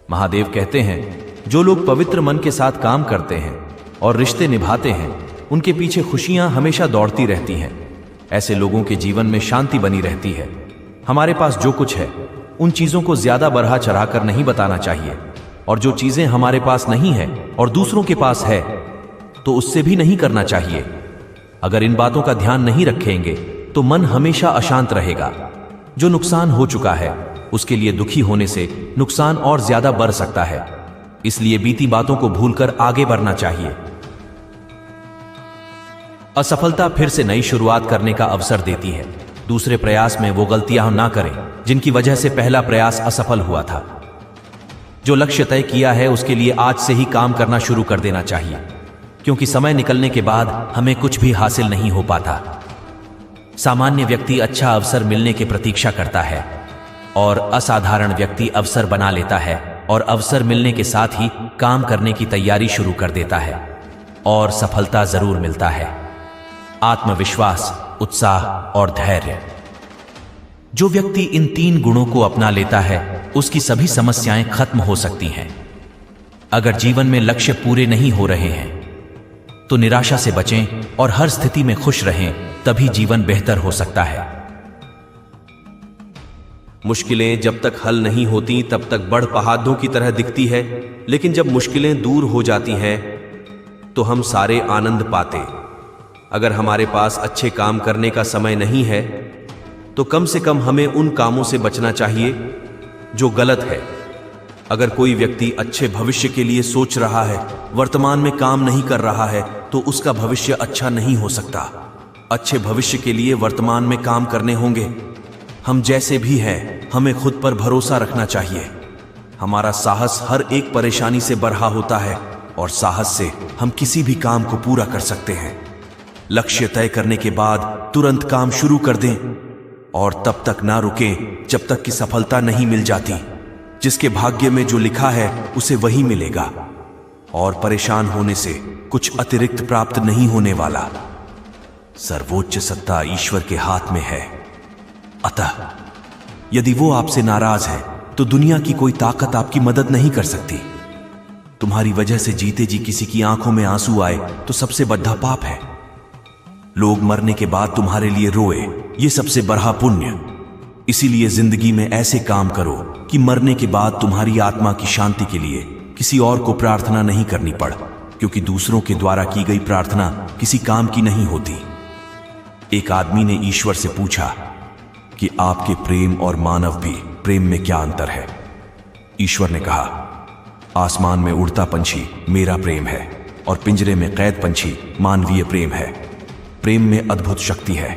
महादेव कहते हैं, जो लोग पवित्र मन के साथ काम करते हैं और रिश्ते निभाते हैं, उनके पीछे खुशियां हमेशा दौड़ती रहती हैं। ऐसे लोगों के जीवन में शांति बनी रहती है। हमारे पास जो कुछ है, उन चीजों को ज्यादा बढ़ा चढ़ाकर नहीं बताना चाहिए, और जो चीजें हमारे पास नहीं है और दूसरों के पास है, तो उससे भी नहीं करना चाहिए। अगर इन बातों का ध्यान नहीं रखेंगे तो मन हमेशा अशांत रहेगा। जो नुकसान हो चुका है, उसके लिए दुखी होने से नुकसान और ज्यादा बढ़ सकता है। इसलिए बीती बातों को भूलकर आगे बढ़ना चाहिए। असफलता फिर से नई शुरुआत करने का अवसर देती है। दूसरे प्रयास में वो गलतियां ना करें जिनकी वजह से पहला प्रयास असफल हुआ था। जो लक्ष्य तय किया है, उसके लिए आज से ही काम करना शुरू कर देना चाहिए, क्योंकि समय निकलने के बाद हमें कुछ भी हासिल नहीं हो पाता। सामान्य व्यक्ति अच्छा अवसर मिलने की प्रतीक्षा करता है और असाधारण व्यक्ति अवसर बना लेता है और अवसर मिलने के साथ ही काम करने की तैयारी शुरू कर देता है और सफलता जरूर मिलता है। आत्मविश्वास, उत्साह और धैर्य। जो व्यक्ति इन 3 गुणों को अपना लेता है, उसकी सभी समस्याएं खत्म हो सकती हैं। अगर जीवन में लक्ष्य पूरे नहीं हो रहे हैं तो निराशा से बचें और हर स्थिति में खुश रहें, तभी जीवन बेहतर हो सकता है। मुश्किलें जब तक हल नहीं होती तब तक बड़ पहाड़ों की तरह दिखती है, लेकिन जब मुश्किलें दूर हो जाती हैं तो हम सारे आनंद पाते। अगर हमारे पास अच्छे काम करने का समय नहीं है तो कम से कम हमें उन कामों से बचना चाहिए जो गलत है। अगर कोई व्यक्ति अच्छे भविष्य के लिए सोच रहा है, वर्तमान में काम नहीं कर रहा है, तो उसका भविष्य अच्छा नहीं हो सकता। अच्छे भविष्य के लिए वर्तमान में काम करने होंगे। हम जैसे भी हैं, हमें खुद पर भरोसा रखना चाहिए। हमारा साहस हर एक परेशानी से बढ़ा होता है और साहस से हम किसी भी काम को पूरा कर सकते हैं। लक्ष्य तय करने के बाद तुरंत काम शुरू कर दें और तब तक ना रुकें जब तक कि सफलता नहीं मिल जाती। जिसके भाग्य में जो लिखा है उसे वही मिलेगा, और परेशान होने से कुछ अतिरिक्त प्राप्त नहीं होने वाला। सर्वोच्च सत्ता ईश्वर के हाथ में है। अतः यदि वो आपसे नाराज है तो दुनिया की कोई ताकत आपकी मदद नहीं कर सकती। तुम्हारी वजह से जीते जी किसी की आंखों में आंसू आए तो सबसे बड़ा पाप है। लोग मरने के बाद तुम्हारे लिए रोए, ये सबसे बड़ा पुण्य। इसीलिए जिंदगी में ऐसे काम करो कि मरने के बाद तुम्हारी आत्मा की शांति के लिए किसी और को प्रार्थना नहीं करनी पड़, क्योंकि दूसरों के द्वारा की गई प्रार्थना किसी काम की नहीं होती। एक आदमी ने ईश्वर से पूछा कि आपके प्रेम और मानव भी प्रेम में क्या अंतर है। ईश्वर ने कहा, आसमान में उड़ता पंछी मेरा प्रेम है और पिंजरे में कैद पंछी मानवीय प्रेम है। प्रेम में अद्भुत शक्ति है।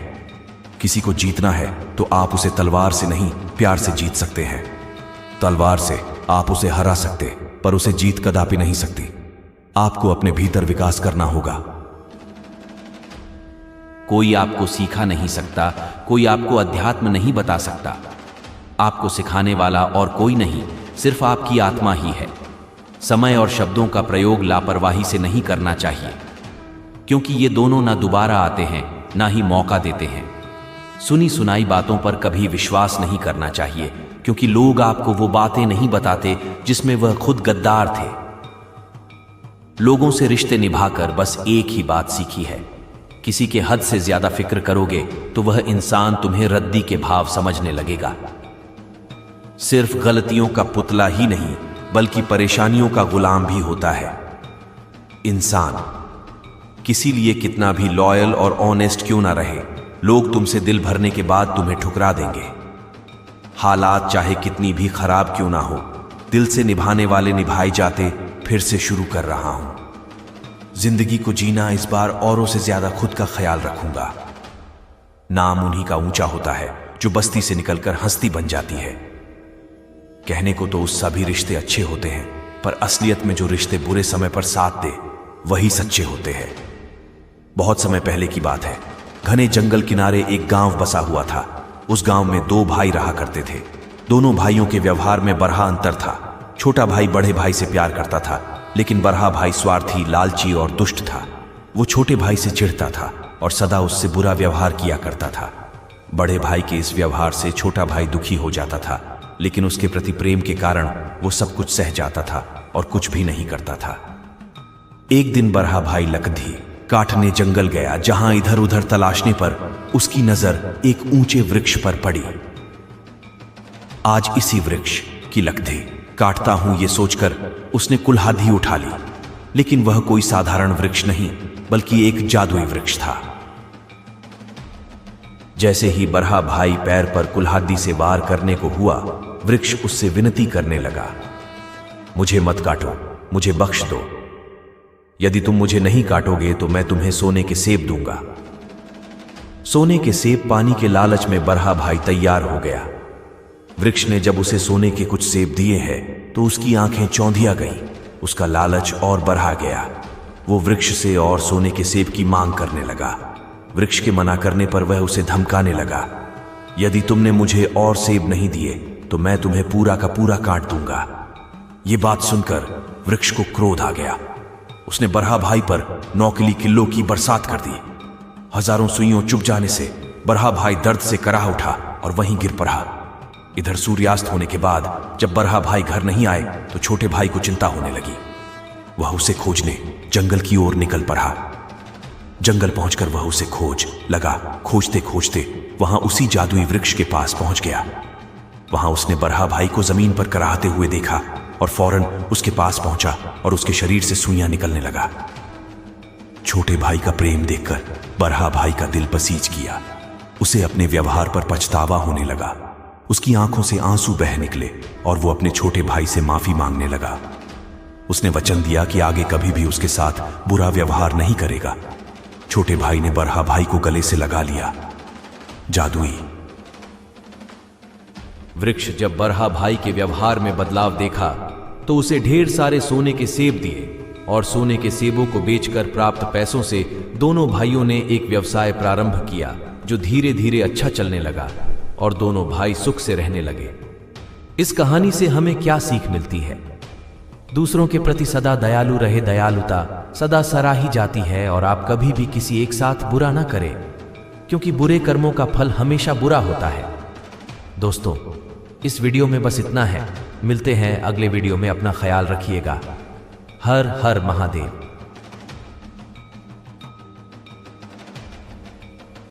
किसी को जीतना है तो आप उसे तलवार से नहीं, प्यार से जीत सकते हैं। तलवार से आप उसे हरा सकते, पर उसे जीत कदापि नहीं सकती। आपको अपने भीतर विकास करना होगा। कोई आपको सिखा नहीं सकता, कोई आपको अध्यात्म नहीं बता सकता। आपको सिखाने वाला और कोई नहीं, सिर्फ आपकी आत्मा ही है। समय और शब्दों का प्रयोग लापरवाही से नहीं करना चाहिए, क्योंकि ये दोनों ना दोबारा आते हैं, ना ही मौका देते हैं। सुनी सुनाई बातों पर कभी विश्वास नहीं करना चाहिए, क्योंकि लोग आपको वो बातें नहीं बताते जिसमें वह खुद गद्दार थे। लोगों से रिश्ते निभाकर बस एक ही बात सीखी है, किसी के हद से ज्यादा फिक्र करोगे तो वह इंसान तुम्हें रद्दी के भाव समझने लगेगा। सिर्फ गलतियों का पुतला ही नहीं, बल्कि परेशानियों का गुलाम भी होता है। इंसान किसी लिए कितना भी लॉयल और ऑनेस्ट क्यों ना रहे, लोग तुमसे दिल भरने के बाद तुम्हें ठुकरा देंगे। हालात चाहे कितनी भी खराब क्यों ना हो, दिल से निभाने वाले निभाए जाते। फिर से शुरू कर रहा हूं जिंदगी को जीना। इस बार औरों से ज्यादा खुद का ख्याल रखूंगा। नाम उन्हीं का ऊंचा होता है जो बस्ती से निकलकर हस्ती बन जाती है। कहने को तो उस सभी रिश्ते अच्छे होते हैं, पर असलियत में जो रिश्ते बुरे समय पर साथ दे वही सच्चे होते हैं। बहुत समय पहले की बात है। घने जंगल किनारे एक गांव बसा हुआ था। उस गांव में 2 भाई रहा करते थे। दोनों भाइयों के व्यवहार में बड़ा अंतर था। छोटा भाई बड़े भाई से प्यार करता था, लेकिन बड़ा भाई स्वार्थी, लालची और दुष्ट था। वो छोटे भाई से चिढ़ता था और सदा उससे बुरा व्यवहार किया करता था। बड़े भाई के इस व्यवहार से छोटा भाई दुखी हो जाता था लेकिन उसके प्रति प्रेम के कारण वो सब कुछ सह जाता था और कुछ भी नहीं करता था। एक दिन बरहा भाई लकधी काटने जंगल गया, जहां इधर उधर तलाशने पर उसकी नजर एक ऊंचे वृक्ष पर पड़ी। आज इसी वृक्ष की लकधी काटता हूं, ये सोचकर उसने कुल्हाड़ी उठा ली, लेकिन वह कोई साधारण वृक्ष नहीं बल्कि एक जादुई वृक्ष था। जैसे ही बरहा भाई पैर पर कुल्हाड़ी से वार करने को हुआ, वृक्ष उससे विनती करने लगा, मुझे मत काटो, मुझे बख्श दो। यदि तुम मुझे नहीं काटोगे तो मैं तुम्हें सोने के सेब दूंगा। सोने के सेब पाने के लालच में बरहा भाई तैयार हो गया। वृक्ष ने जब उसे सोने के कुछ सेब दिए हैं तो उसकी आंखें चौंधिया गईं, उसका लालच और बढ़ा गया। वो वृक्ष से और सोने के सेब की मांग करने लगा। वृक्ष के मना करने पर वह उसे धमकाने लगा, यदि तुमने मुझे और सेब नहीं दिए तो मैं तुम्हें पूरा का पूरा काट दूंगा। ये बात सुनकर वृक्ष को क्रोध आ गया। उसने बरहा भाई पर नौकीली किल्लों की बरसात कर दी। हजारों सुइयों चुभ जाने से बरहा भाई दर्द से कराह उठा और वहीं गिर पड़ा। इधर सूर्यास्त होने के बाद जब बरहा भाई घर नहीं आए तो छोटे भाई को चिंता होने लगी। वह उसे खोजने जंगल की ओर निकल पड़ा। जंगल पहुंचकर वह उसे खोज लगा। खोजते खोजते वहां उसी जादुई वृक्ष के पास पहुंच गया। वहां उसने बरहा भाई को जमीन पर कराहते हुए देखा और फौरन उसके पास पहुंचा और उसके शरीर से सुइयां निकलने लगा। छोटे भाई का प्रेम देखकर बरहा भाई का दिल पसीज किया। उसे अपने व्यवहार पर पछतावा होने लगा। उसकी आंखों से आंसू बह निकले और वो अपने छोटे भाई से माफी मांगने लगा। उसने वचन दिया कि आगे कभी भी उसके साथ बुरा व्यवहार नहीं करेगा। छोटे भाई ने बरहा भाई को गले से लगा लिया। जादुई वृक्ष जब बरहा भाई के व्यवहार में बदलाव देखा तो उसे ढेर सारे सोने के सेब दिए और सोने के सेबों को बेचकर प्राप्त पैसों से दोनों भाइयों ने एक व्यवसाय प्रारंभ किया जो धीरे धीरे अच्छा चलने लगा और दोनों भाई सुख से रहने लगे। इस कहानी से हमें क्या सीख मिलती है? दूसरों के प्रति सदा दयालु रहे। दयालुता सदा सराही जाती है और आप कभी भी किसी एक साथ बुरा ना करें, क्योंकि बुरे कर्मों का फल हमेशा बुरा होता है। दोस्तों, इस वीडियो में बस इतना है। मिलते हैं अगले वीडियो में। अपना ख्याल रखिएगा। हर हर महादेव।